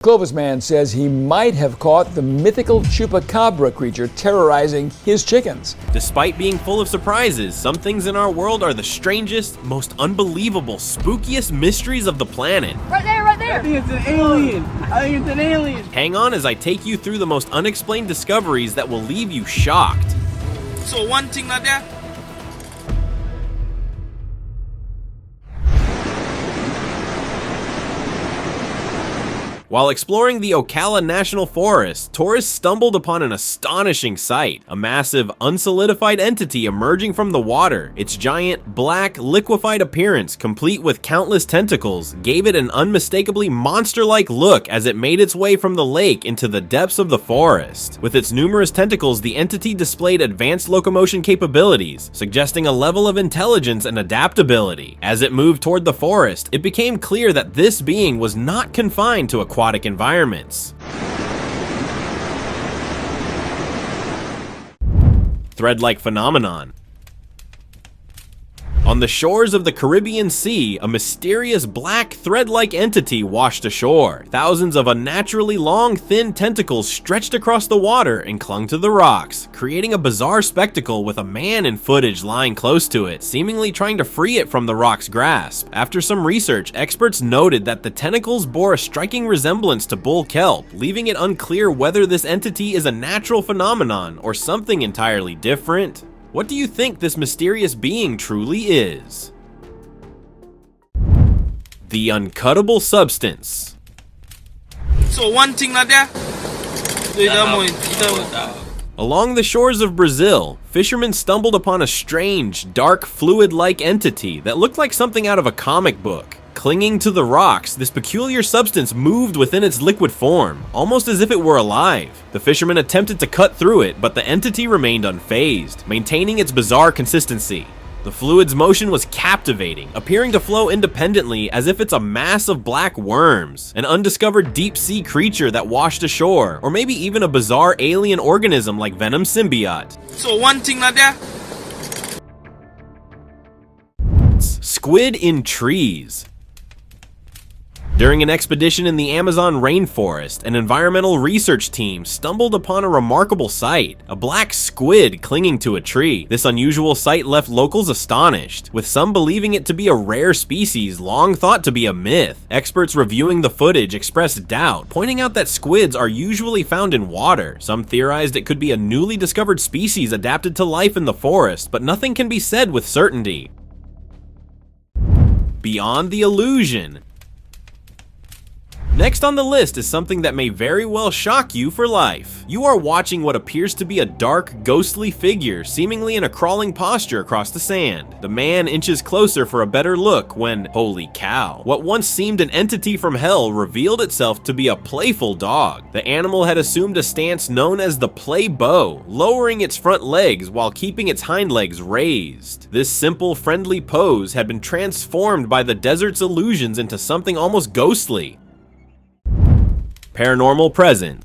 Clovis Man says he might have caught the mythical Chupacabra creature terrorizing his chickens. Despite being full of surprises, some things in our world are the strangest, most unbelievable, spookiest mysteries of the planet. Right there, right there! I think it's an alien! I think it's an alien! Hang on as I take you through the most unexplained discoveries that will leave you shocked. So one thing like that. While exploring the Ocala National Forest, tourists stumbled upon an astonishing sight, a massive, unsolidified entity emerging from the water. Its giant, black, liquefied appearance, complete with countless tentacles, gave it an unmistakably monster-like look as it made its way from the lake into the depths of the forest. With its numerous tentacles, the entity displayed advanced locomotion capabilities, suggesting a level of intelligence and adaptability. As it moved toward the forest, it became clear that this being was not confined to aquatic environments. Threadlike Phenomenon. On the shores of the Caribbean Sea, a mysterious black thread-like entity washed ashore. Thousands of unnaturally long, thin tentacles stretched across the water and clung to the rocks, creating a bizarre spectacle with a man in footage lying close to it, seemingly trying to free it from the rock's grasp. After some research, experts noted that the tentacles bore a striking resemblance to bull kelp, leaving it unclear whether this entity is a natural phenomenon or something entirely different. What do you think this mysterious being truly is? The Uncuttable Substance. So one thing like that. Along the shores of Brazil, fishermen stumbled upon a strange, dark, fluid-like entity that looked like something out of a comic book. Clinging to the rocks, this peculiar substance moved within its liquid form, almost as if it were alive. The fishermen attempted to cut through it, but the entity remained unfazed, maintaining its bizarre consistency. The fluid's motion was captivating, appearing to flow independently as if it's a mass of black worms, an undiscovered deep-sea creature that washed ashore, or maybe even a bizarre alien organism like Venom symbiote. So one thing like that. Squid in trees. During an expedition in the Amazon rainforest, an environmental research team stumbled upon a remarkable sight, a black squid clinging to a tree. This unusual sight left locals astonished, with some believing it to be a rare species long thought to be a myth. Experts reviewing the footage expressed doubt, pointing out that squids are usually found in water. Some theorized it could be a newly discovered species adapted to life in the forest, but nothing can be said with certainty. Beyond the illusion. Next on the list is something that may very well shock you for life. You are watching what appears to be a dark, ghostly figure seemingly in a crawling posture across the sand. The man inches closer for a better look when, holy cow, what once seemed an entity from hell revealed itself to be a playful dog. The animal had assumed a stance known as the play bow, lowering its front legs while keeping its hind legs raised. This simple, friendly pose had been transformed by the desert's illusions into something almost ghostly. Paranormal present.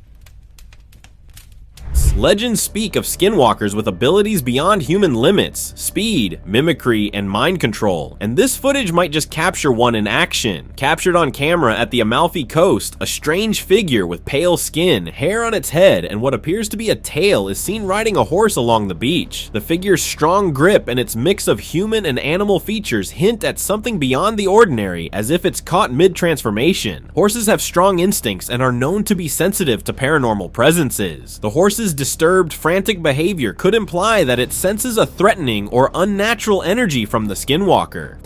Legends speak of skinwalkers with abilities beyond human limits, speed, mimicry, and mind control, and this footage might just capture one in action. Captured on camera at the Amalfi Coast, a strange figure with pale skin, hair on its head, and what appears to be a tail is seen riding a horse along the beach. The figure's strong grip and its mix of human and animal features hint at something beyond the ordinary, as if it's caught mid-transformation. Horses have strong instincts and are known to be sensitive to paranormal presences. The horse's disturbed, frantic behavior could imply that it senses a threatening or unnatural energy from the skinwalker.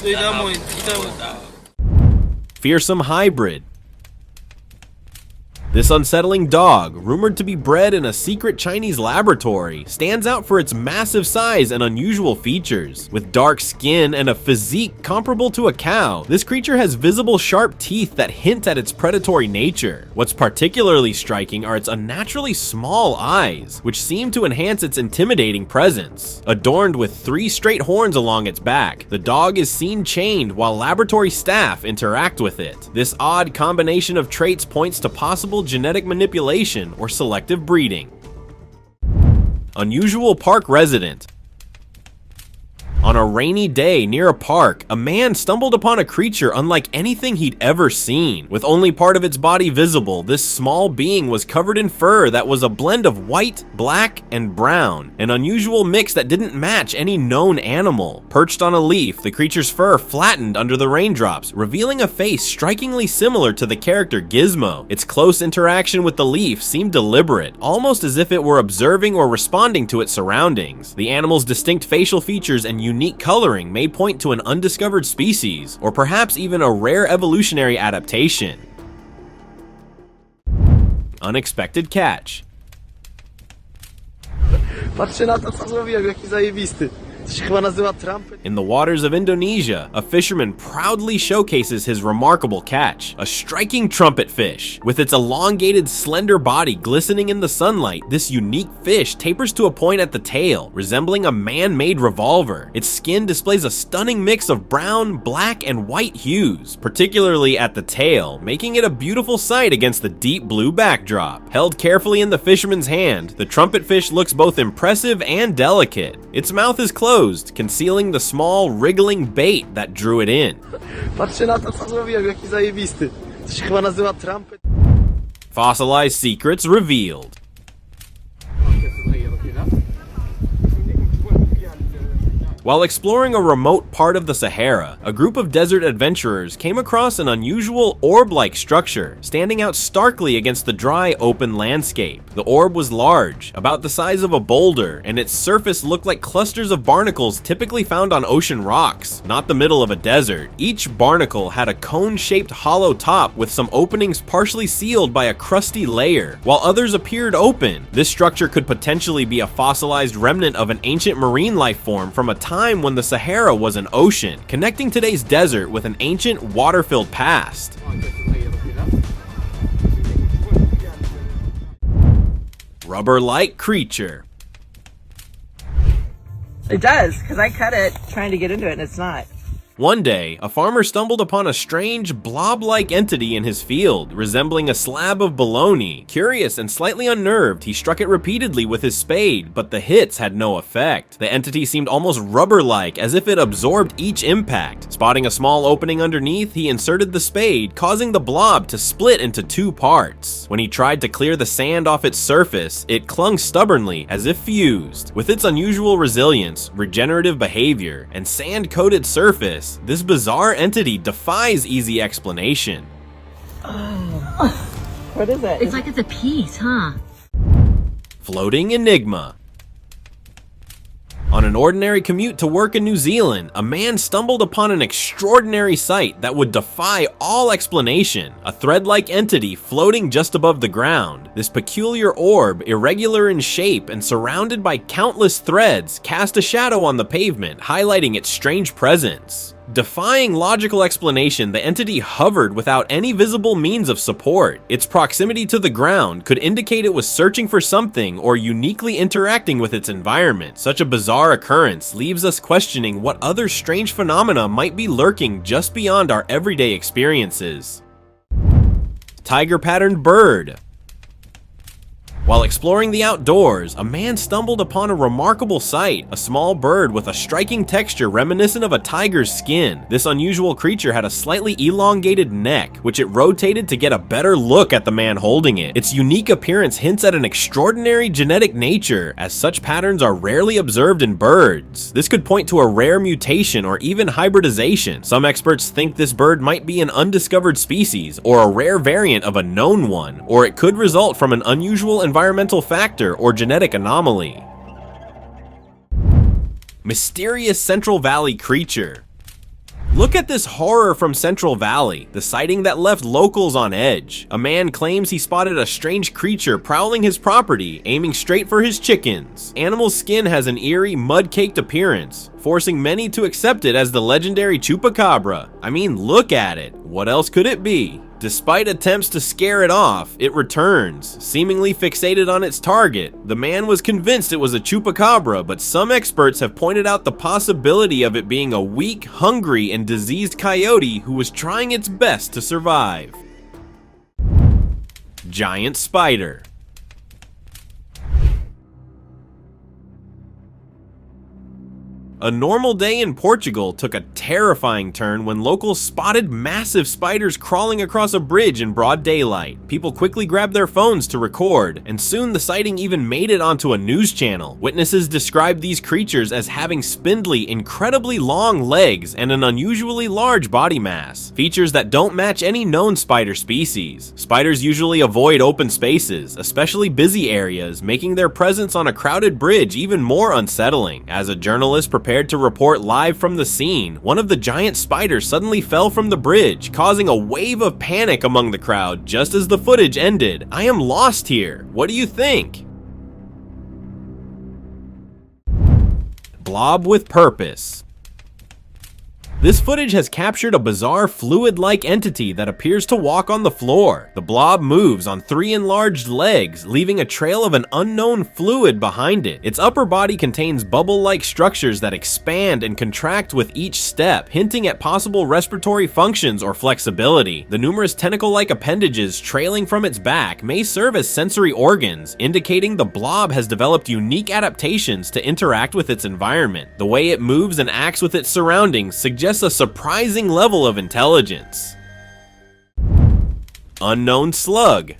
Fearsome hybrid. This unsettling dog, rumored to be bred in a secret Chinese laboratory, stands out for its massive size and unusual features. With dark skin and a physique comparable to a cow, this creature has visible sharp teeth that hint at its predatory nature. What's particularly striking are its unnaturally small eyes, which seem to enhance its intimidating presence. Adorned with 3 straight horns along its back, the dog is seen chained while laboratory staff interact with it. This odd combination of traits points to possible genetic manipulation or selective breeding. Unusual park resident. On a rainy day near a park, a man stumbled upon a creature unlike anything he'd ever seen. With only part of its body visible, this small being was covered in fur that was a blend of white, black, and brown, an unusual mix that didn't match any known animal. Perched on a leaf, the creature's fur flattened under the raindrops, revealing a face strikingly similar to the character Gizmo. Its close interaction with the leaf seemed deliberate, almost as if it were observing or responding to its surroundings. The animal's distinct facial features and unique coloring may point to an undiscovered species, or perhaps even a rare evolutionary adaptation. Unexpected catch. Patrzcie na to, co zrobiłem, jaki zajebisty. To się chyba nazywa trumpet. In the waters of Indonesia, a fisherman proudly showcases his remarkable catch, a striking trumpet fish. With its elongated, slender body glistening in the sunlight, this unique fish tapers to a point at the tail, resembling a man-made revolver. Its skin displays a stunning mix of brown, black, and white hues, particularly at the tail, making it a beautiful sight against the deep blue backdrop. Held carefully in the fisherman's hand, the trumpet fish looks both impressive and delicate. Its mouth is closed, concealing the small, wriggling bait that drew it in. Patrzcie na to, co zrobiłem, jaki zajebisty. To się chyba nazywa trumpet. Fossilized secrets revealed. While exploring a remote part of the Sahara, a group of desert adventurers came across an unusual orb-like structure, standing out starkly against the dry, open landscape. The orb was large, about the size of a boulder, and its surface looked like clusters of barnacles typically found on ocean rocks, not the middle of a desert. Each barnacle had a cone-shaped hollow top with some openings partially sealed by a crusty layer, while others appeared open. This structure could potentially be a fossilized remnant of an ancient marine life form from a time when the Sahara was an ocean, connecting today's desert with an ancient water-filled past. Rubber-like creature. It does, because I cut it trying to get into it and it's not. One day, a farmer stumbled upon a strange blob-like entity in his field, resembling a slab of bologna. Curious and slightly unnerved, he struck it repeatedly with his spade, but the hits had no effect. The entity seemed almost rubber-like, as if it absorbed each impact. Spotting a small opening underneath, he inserted the spade, causing the blob to split into two parts. When he tried to clear the sand off its surface, it clung stubbornly, as if fused. With its unusual resilience, regenerative behavior, and sand-coated surface, this bizarre entity defies easy explanation. What is it? It's like it's a piece, huh? Floating Enigma. On an ordinary commute to work in New Zealand, a man stumbled upon an extraordinary sight that would defy all explanation, a thread-like entity floating just above the ground. This peculiar orb, irregular in shape and surrounded by countless threads, cast a shadow on the pavement, highlighting its strange presence. Defying logical explanation, the entity hovered without any visible means of support. Its proximity to the ground could indicate it was searching for something or uniquely interacting with its environment. Such a bizarre occurrence leaves us questioning what other strange phenomena might be lurking just beyond our everyday experiences. Tiger-patterned bird. While exploring the outdoors, a man stumbled upon a remarkable sight, a small bird with a striking texture reminiscent of a tiger's skin. This unusual creature had a slightly elongated neck, which it rotated to get a better look at the man holding it. Its unique appearance hints at an extraordinary genetic nature, as such patterns are rarely observed in birds. This could point to a rare mutation or even hybridization. Some experts think this bird might be an undiscovered species, or a rare variant of a known one, or it could result from an unusual environmental factor or genetic anomaly. Mysterious Central Valley creature. Look at this horror from Central Valley, the sighting that left locals on edge. A man claims he spotted a strange creature prowling his property, aiming straight for his chickens. Animal's skin has an eerie, mud-caked appearance, forcing many to accept it as the legendary Chupacabra. I mean, look at it. What else could it be? Despite attempts to scare it off, it returns, seemingly fixated on its target. The man was convinced it was a Chupacabra, but some experts have pointed out the possibility of it being a weak, hungry, and diseased coyote who was trying its best to survive. Giant spider. A normal day in Portugal took a terrifying turn when locals spotted massive spiders crawling across a bridge in broad daylight. People quickly grabbed their phones to record, and soon the sighting even made it onto a news channel. Witnesses described these creatures as having spindly, incredibly long legs and an unusually large body mass, features that don't match any known spider species. Spiders usually avoid open spaces, especially busy areas, making their presence on a crowded bridge even more unsettling. As a journalist prepared to report live from the scene, one of the giant spiders suddenly fell from the bridge, causing a wave of panic among the crowd just as the footage ended. I am lost here. What do you think? Blob with purpose. This footage has captured a bizarre fluid-like entity that appears to walk on the floor. The blob moves on 3 enlarged legs, leaving a trail of an unknown fluid behind it. Its upper body contains bubble-like structures that expand and contract with each step, hinting at possible respiratory functions or flexibility. The numerous tentacle-like appendages trailing from its back may serve as sensory organs, indicating the blob has developed unique adaptations to interact with its environment. The way it moves and acts with its surroundings suggests a surprising level of intelligence. Unknown slug.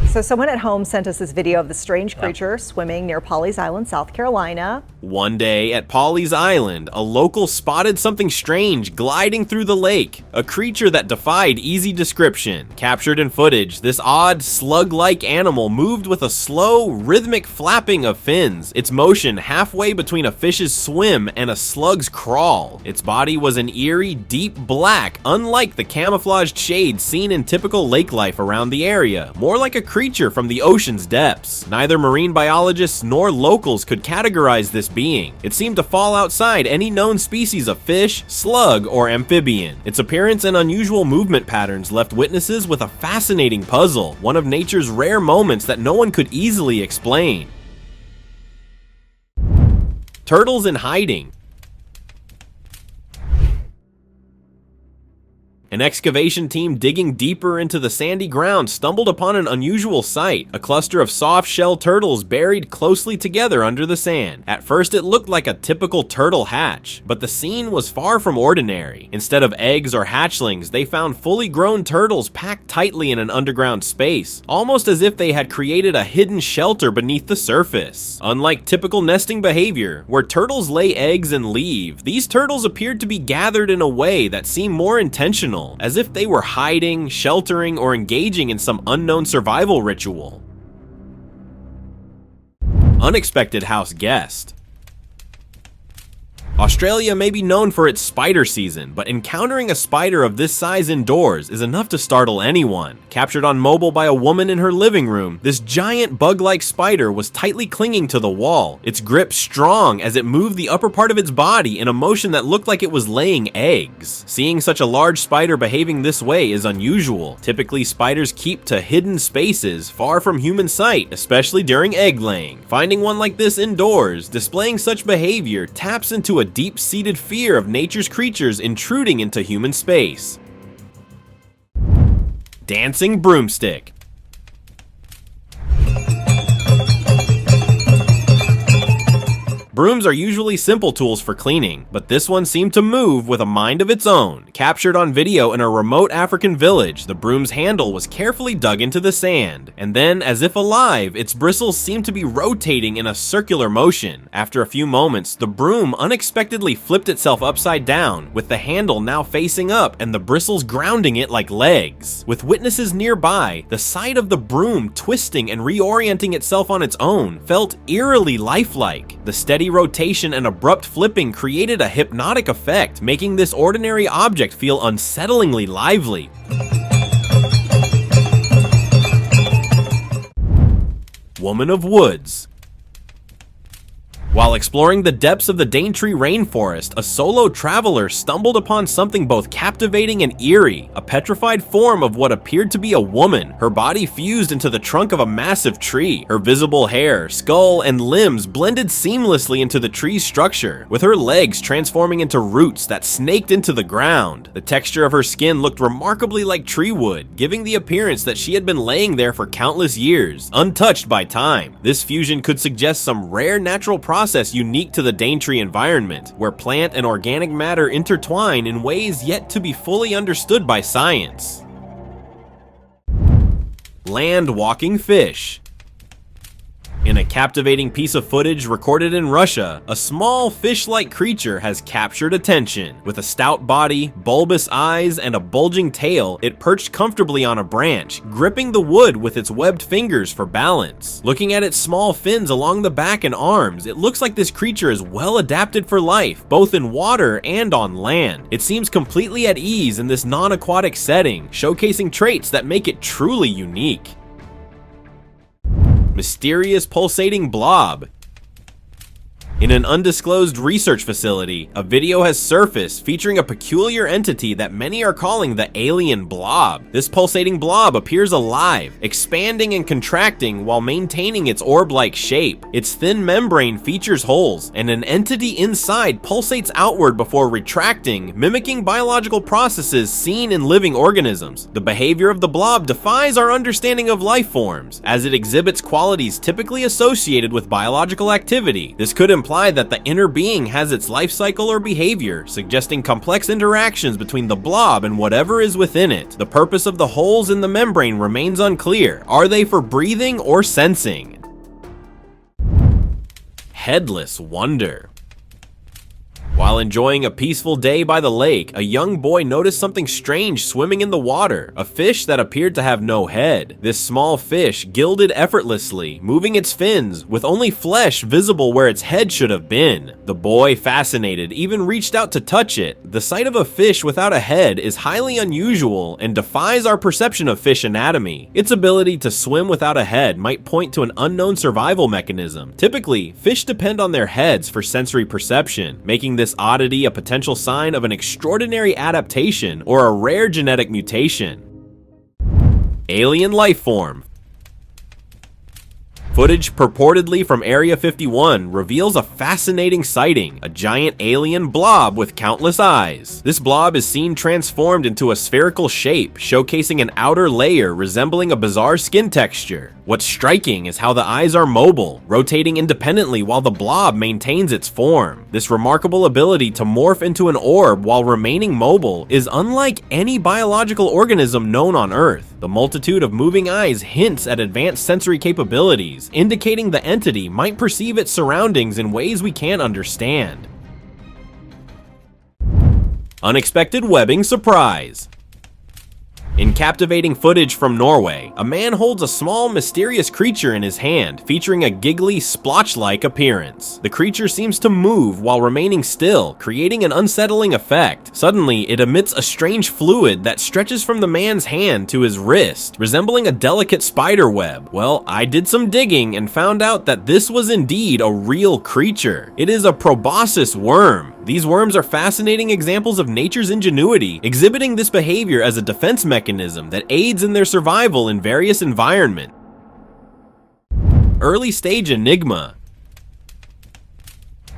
So someone at home sent us this video of the strange creature swimming near Pawleys Island, South Carolina. One day at Pawleys Island, a local spotted something strange gliding through the lake, a creature that defied easy description. Captured in footage, this odd slug-like animal moved with a slow, rhythmic flapping of fins, its motion halfway between a fish's swim and a slug's crawl. Its body was an eerie, deep black, unlike the camouflaged shades seen in typical lake life around the area, more like a creature from the ocean's depths. Neither marine biologists nor locals could categorize this being. It seemed to fall outside any known species of fish, slug, or amphibian. Its appearance and unusual movement patterns left witnesses with a fascinating puzzle, one of nature's rare moments that no one could easily explain. Turtles in hiding. An excavation team digging deeper into the sandy ground stumbled upon an unusual sight, a cluster of soft-shell turtles buried closely together under the sand. At first it looked like a typical turtle hatch, but the scene was far from ordinary. Instead of eggs or hatchlings, they found fully grown turtles packed tightly in an underground space, almost as if they had created a hidden shelter beneath the surface. Unlike typical nesting behavior, where turtles lay eggs and leave, these turtles appeared to be gathered in a way that seemed more intentional, as if they were hiding, sheltering, or engaging in some unknown survival ritual. Unexpected house guest. Australia may be known for its spider season, but encountering a spider of this size indoors is enough to startle anyone. Captured on mobile by a woman in her living room, this giant bug-like spider was tightly clinging to the wall, its grip strong as it moved the upper part of its body in a motion that looked like it was laying eggs. Seeing such a large spider behaving this way is unusual. Typically, spiders keep to hidden spaces far from human sight, especially during egg laying. Finding one like this indoors, displaying such behavior, taps into a deep-seated fear of nature's creatures intruding into human space. Dancing Broomstick. Brooms are usually simple tools for cleaning, but this one seemed to move with a mind of its own. Captured on video in a remote African village, the broom's handle was carefully dug into the sand, and then, as if alive, its bristles seemed to be rotating in a circular motion. After a few moments, the broom unexpectedly flipped itself upside down, with the handle now facing up and the bristles grounding it like legs. With witnesses nearby, the sight of the broom twisting and reorienting itself on its own felt eerily lifelike. The steady rotation and abrupt flipping created a hypnotic effect, making this ordinary object feel unsettlingly lively. Woman of Woods. While exploring the depths of the Daintree rainforest, a solo traveler stumbled upon something both captivating and eerie, a petrified form of what appeared to be a woman, her body fused into the trunk of a massive tree. Her visible hair, skull, and limbs blended seamlessly into the tree's structure, with her legs transforming into roots that snaked into the ground. The texture of her skin looked remarkably like tree wood, giving the appearance that she had been laying there for countless years, untouched by time. This fusion could suggest some rare natural properties process unique to the Daintree environment, where plant and organic matter intertwine in ways yet to be fully understood by science. Land-walking fish. In a captivating piece of footage recorded in Russia, a small fish-like creature has captured attention. With a stout body, bulbous eyes, and a bulging tail, it perched comfortably on a branch, gripping the wood with its webbed fingers for balance. Looking at its small fins along the back and arms, it looks like this creature is well adapted for life, both in water and on land. It seems completely at ease in this non-aquatic setting, showcasing traits that make it truly unique. Mysterious pulsating blob. In an undisclosed research facility, a video has surfaced featuring a peculiar entity that many are calling the alien blob. This pulsating blob appears alive, expanding and contracting while maintaining its orb-like shape. Its thin membrane features holes, and an entity inside pulsates outward before retracting, mimicking biological processes seen in living organisms. The behavior of the blob defies our understanding of life forms, as it exhibits qualities typically associated with biological activity. This could imply that the inner being has its life cycle or behavior, suggesting complex interactions between the blob and whatever is within it. The purpose of the holes in the membrane remains unclear. Are they for breathing or sensing? Headless wonder. While enjoying a peaceful day by the lake, a young boy noticed something strange swimming in the water, a fish that appeared to have no head. This small fish gilded effortlessly, moving its fins, with only flesh visible where its head should have been. The boy, fascinated, even reached out to touch it. The sight of a fish without a head is highly unusual and defies our perception of fish anatomy. Its ability to swim without a head might point to an unknown survival mechanism. Typically, fish depend on their heads for sensory perception, making this oddity a potential sign of an extraordinary adaptation or a rare genetic mutation. Alien life form. Footage purportedly from Area 51 reveals a fascinating sighting, a giant alien blob with countless eyes. This blob is seen transformed into a spherical shape, showcasing an outer layer resembling a bizarre skin texture. What's striking is how the eyes are mobile, rotating independently while the blob maintains its form. This remarkable ability to morph into an orb while remaining mobile is unlike any biological organism known on Earth. The multitude of moving eyes hints at advanced sensory capabilities, indicating the entity might perceive its surroundings in ways we can't understand. Unexpected webbing surprise. In captivating footage from Norway, a man holds a small, mysterious creature in his hand, featuring a giggly, splotch-like appearance. The creature seems to move while remaining still, creating an unsettling effect. Suddenly, it emits a strange fluid that stretches from the man's hand to his wrist, resembling a delicate spider web. Well, I did some digging and found out that this was indeed a real creature. It is a proboscis worm. These worms are fascinating examples of nature's ingenuity, exhibiting this behavior as a defense mechanism that aids in their survival in various environments. Early stage Enigma.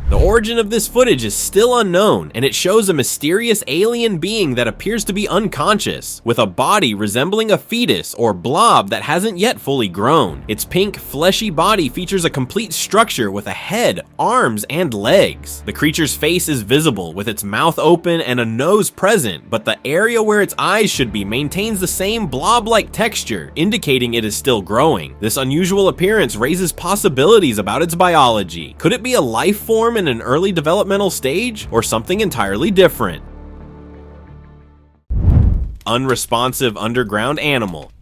The origin of this footage is still unknown, and it shows a mysterious alien being that appears to be unconscious, with a body resembling a fetus or blob that hasn't yet fully grown. Its pink, fleshy body features a complete structure with a head, arms, and legs. The creature's face is visible, with its mouth open and a nose present, but the area where its eyes should be maintains the same blob-like texture, indicating it is still growing. This unusual appearance raises possibilities about its biology. Could it be a life form in an early developmental stage, or something entirely different? Unresponsive underground animal.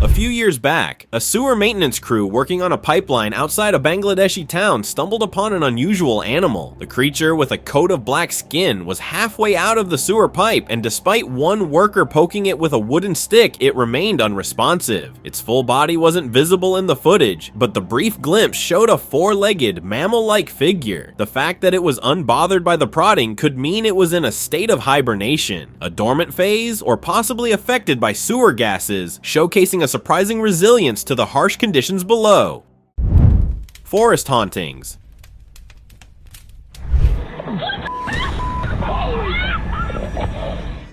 A few years back, a sewer maintenance crew working on a pipeline outside a Bangladeshi town stumbled upon an unusual animal. The creature, with a coat of black skin, was halfway out of the sewer pipe, and despite one worker poking it with a wooden stick, it remained unresponsive. Its full body wasn't visible in the footage, but the brief glimpse showed a four-legged, mammal-like figure. The fact that it was unbothered by the prodding could mean it was in a state of hibernation, a dormant phase, or possibly affected by sewer gases, showcasing a surprising resilience to the harsh conditions below. Forest hauntings.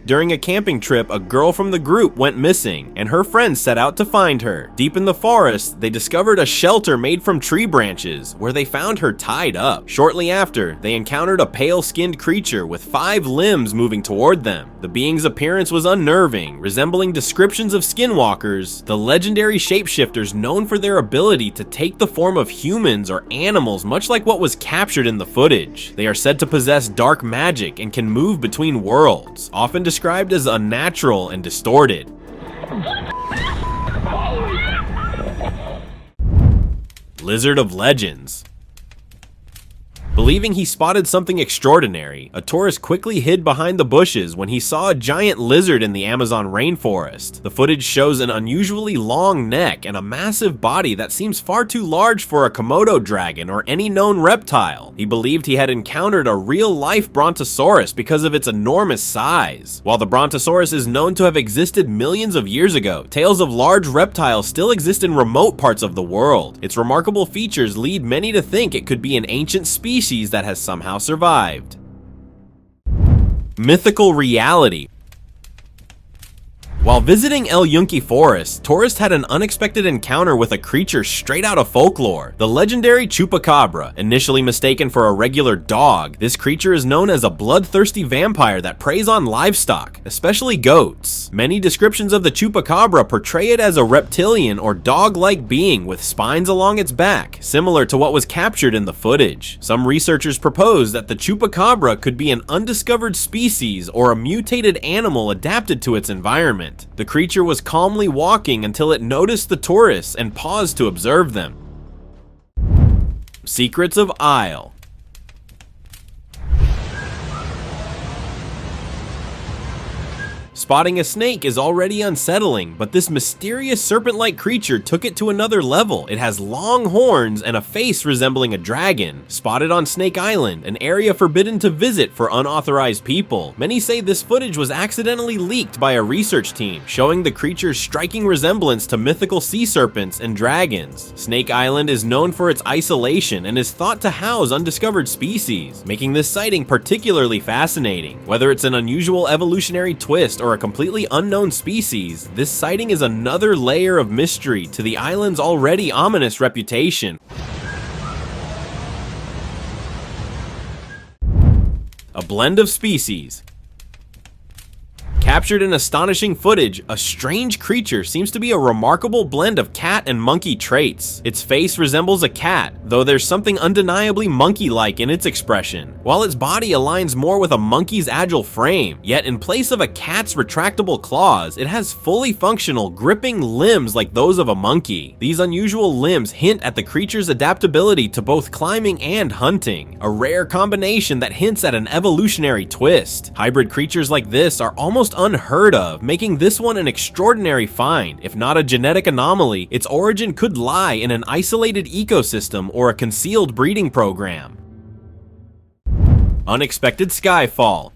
During a camping trip, a girl from the group went missing, and her friends set out to find her. Deep in the forest, they discovered a shelter made from tree branches, where they found her tied up. Shortly after, they encountered a pale-skinned creature with 5 limbs moving toward them. The being's appearance was unnerving, resembling descriptions of skinwalkers, the legendary shapeshifters known for their ability to take the form of humans or animals, much like what was captured in the footage. They are said to possess dark magic and can move between worlds, often described as unnatural and distorted. Lizard of Legends. Believing he spotted something extraordinary, a tourist quickly hid behind the bushes when he saw a giant lizard in the Amazon rainforest. The footage shows an unusually long neck and a massive body that seems far too large for a Komodo dragon or any known reptile. He believed he had encountered a real-life brontosaurus because of its enormous size. While the brontosaurus is known to have existed millions of years ago, tales of large reptiles still exist in remote parts of the world. Its remarkable features lead many to think it could be an ancient species that has somehow survived. Mythical reality. While visiting El Yunque Forest, tourists had an unexpected encounter with a creature straight out of folklore, the legendary Chupacabra. Initially mistaken for a regular dog, this creature is known as a bloodthirsty vampire that preys on livestock, especially goats. Many descriptions of the Chupacabra portray it as a reptilian or dog-like being with spines along its back, similar to what was captured in the footage. Some researchers propose that the Chupacabra could be an undiscovered species or a mutated animal adapted to its environment. The creature was calmly walking until it noticed the tourists and paused to observe them. Secrets of Isle. Spotting a snake is already unsettling, but this mysterious serpent-like creature took it to another level. It has long horns and a face resembling a dragon. Spotted on Snake Island, an area forbidden to visit for unauthorized people. Many say this footage was accidentally leaked by a research team, showing the creature's striking resemblance to mythical sea serpents and dragons. Snake Island is known for its isolation and is thought to house undiscovered species, making this sighting particularly fascinating. Whether it's an unusual evolutionary twist or a completely unknown species, this sighting is another layer of mystery to the island's already ominous reputation. A blend of species. Captured in astonishing footage, a strange creature seems to be a remarkable blend of cat and monkey traits. Its face resembles a cat, though there's something undeniably monkey-like in its expression, while its body aligns more with a monkey's agile frame. Yet in place of a cat's retractable claws, it has fully functional, gripping limbs like those of a monkey. These unusual limbs hint at the creature's adaptability to both climbing and hunting, a rare combination that hints at an evolutionary twist. Hybrid creatures like this are almost unheard of, making this one an extraordinary find. If not a genetic anomaly, its origin could lie in an isolated ecosystem or a concealed breeding program. Unexpected Skyfall.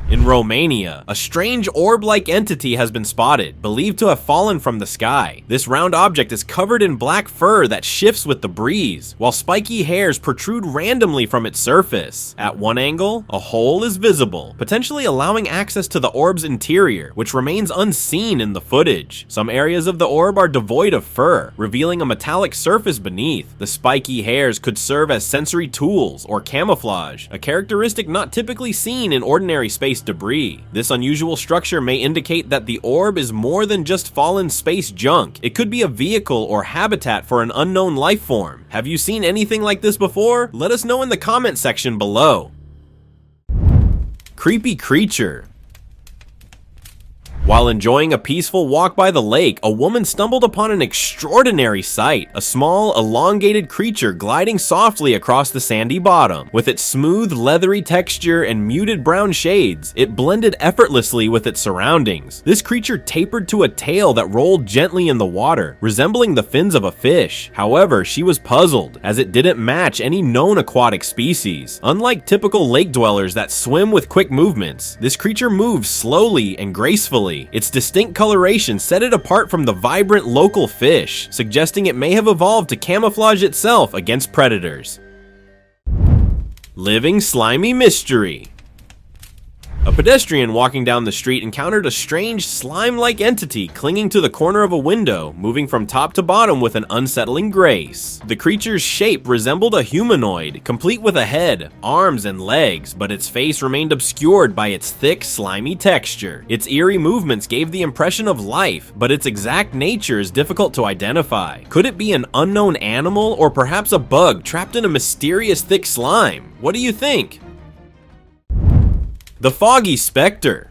In Romania, a strange orb-like entity has been spotted, believed to have fallen from the sky. This round object is covered in black fur that shifts with the breeze, while spiky hairs protrude randomly from its surface. At one angle, a hole is visible, potentially allowing access to the orb's interior, which remains unseen in the footage. Some areas of the orb are devoid of fur, revealing a metallic surface beneath. The spiky hairs could serve as sensory tools or camouflage, a characteristic not typically seen in ordinary space debris. This unusual structure may indicate that the orb is more than just fallen space junk. It could be a vehicle or habitat for an unknown life form. Have you seen anything like this before? Let us know in the comment section below. Creepy creature. While enjoying a peaceful walk by the lake, a woman stumbled upon an extraordinary sight, a small, elongated creature gliding softly across the sandy bottom. With its smooth, leathery texture and muted brown shades, it blended effortlessly with its surroundings. This creature tapered to a tail that rolled gently in the water, resembling the fins of a fish. However, she was puzzled, as it didn't match any known aquatic species. Unlike typical lake dwellers that swim with quick movements, this creature moves slowly and gracefully. Its distinct coloration set it apart from the vibrant local fish, suggesting it may have evolved to camouflage itself against predators. Living slimy mystery. A pedestrian walking down the street encountered a strange slime-like entity clinging to the corner of a window, moving from top to bottom with an unsettling grace. The creature's shape resembled a humanoid, complete with a head, arms, and legs, but its face remained obscured by its thick, slimy texture. Its eerie movements gave the impression of life, but its exact nature is difficult to identify. Could it be an unknown animal, or perhaps a bug trapped in a mysterious thick slime? What do you think? The Foggy Spectre.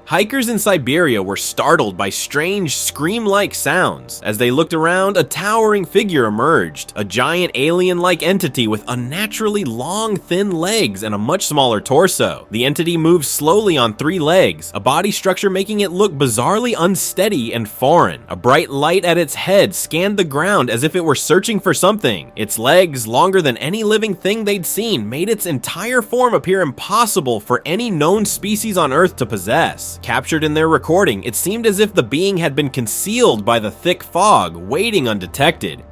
Hikers in Siberia were startled by strange, scream-like sounds. As they looked around, a towering figure emerged, a giant alien-like entity with unnaturally long, thin legs and a much smaller torso. The entity moved slowly on 3 legs, a body structure making it look bizarrely unsteady and foreign. A bright light at its head scanned the ground as if it were searching for something. Its legs, longer than any living thing they'd seen, made its entire form appear impossible for any known species on Earth to possess. Captured in their recording, it seemed as if the being had been concealed by the thick fog, waiting undetected.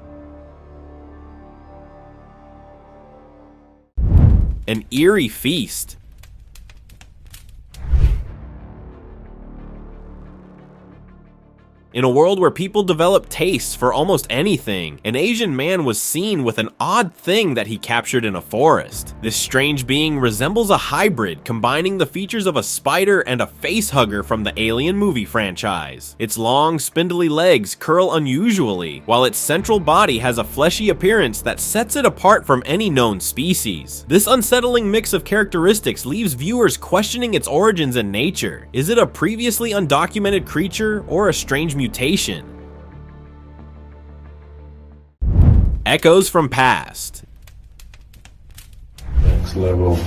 An eerie feast. In a world where people develop tastes for almost anything, an Asian man was seen with an odd thing that he captured in a forest. This strange being resembles a hybrid, combining the features of a spider and a facehugger from the Alien movie franchise. Its long, spindly legs curl unusually, while its central body has a fleshy appearance that sets it apart from any known species. This unsettling mix of characteristics leaves viewers questioning its origins and nature. Is it a previously undocumented creature or a strange mutation? Echoes from past. Next level.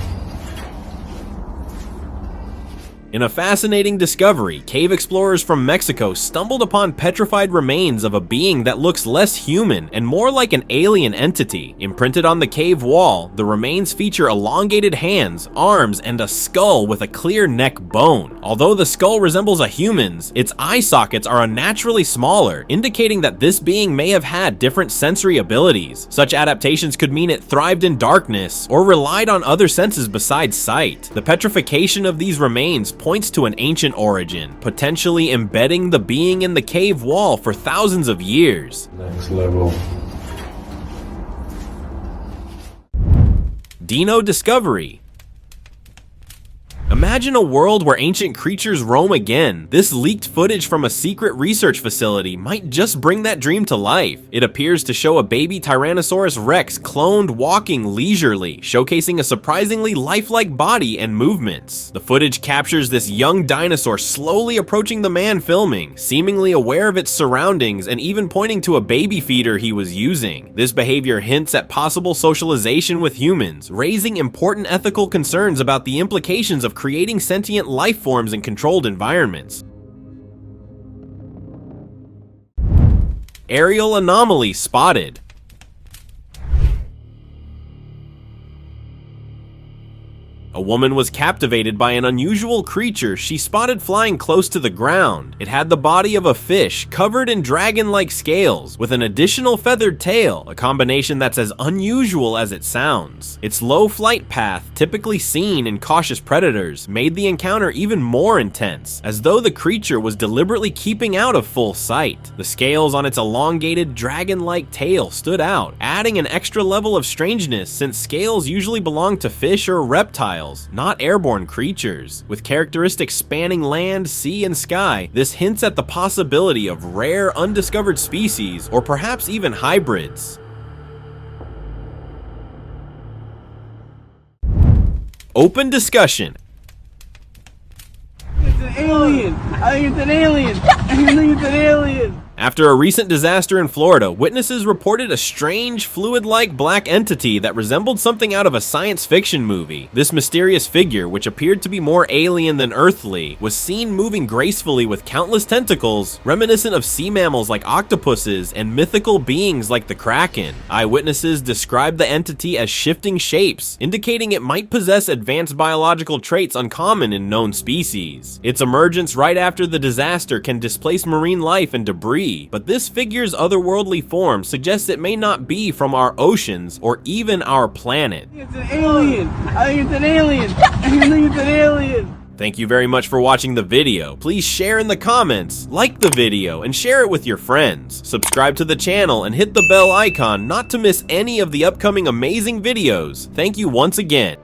In a fascinating discovery, cave explorers from Mexico stumbled upon petrified remains of a being that looks less human and more like an alien entity. Imprinted on the cave wall, the remains feature elongated hands, arms, and a skull with a clear neck bone. Although the skull resembles a human's, its eye sockets are unnaturally smaller, indicating that this being may have had different sensory abilities. Such adaptations could mean it thrived in darkness or relied on other senses besides sight. The petrification of these remains points to an ancient origin, potentially embedding the being in the cave wall for thousands of years. Next level. Dino discovery. Imagine a world where ancient creatures roam again. This leaked footage from a secret research facility might just bring that dream to life. It appears to show a baby Tyrannosaurus Rex cloned walking leisurely, showcasing a surprisingly lifelike body and movements. The footage captures this young dinosaur slowly approaching the man filming, seemingly aware of its surroundings and even pointing to a baby feeder he was using. This behavior hints at possible socialization with humans, raising important ethical concerns about the implications of creating sentient life forms in controlled environments. Aerial anomaly spotted. A woman was captivated by an unusual creature she spotted flying close to the ground. It had the body of a fish covered in dragon-like scales with an additional feathered tail, a combination that's as unusual as it sounds. Its low flight path, typically seen in cautious predators, made the encounter even more intense, as though the creature was deliberately keeping out of full sight. The scales on its elongated dragon-like tail stood out, adding an extra level of strangeness since scales usually belong to fish or reptiles, not airborne creatures. With characteristics spanning land, sea, and sky, this hints at the possibility of rare, undiscovered species, or perhaps even hybrids. Open discussion. It's an alien. I think it's an alien. I think it's an alien. After a recent disaster in Florida, witnesses reported a strange, fluid-like black entity that resembled something out of a science fiction movie. This mysterious figure, which appeared to be more alien than earthly, was seen moving gracefully with countless tentacles, reminiscent of sea mammals like octopuses and mythical beings like the Kraken. Eyewitnesses described the entity as shifting shapes, indicating it might possess advanced biological traits uncommon in known species. Its emergence right after the disaster can displace marine life and debris, agree, but this figure's otherworldly form suggests it may not be from our oceans or even our planet. It's an alien. I think it's an alien. I think it's an alien. Thank you very much for watching the video. Please share in the comments, like the video, and share it with your friends. Subscribe to the channel and hit the bell icon not to miss any of the upcoming amazing videos. Thank you once again.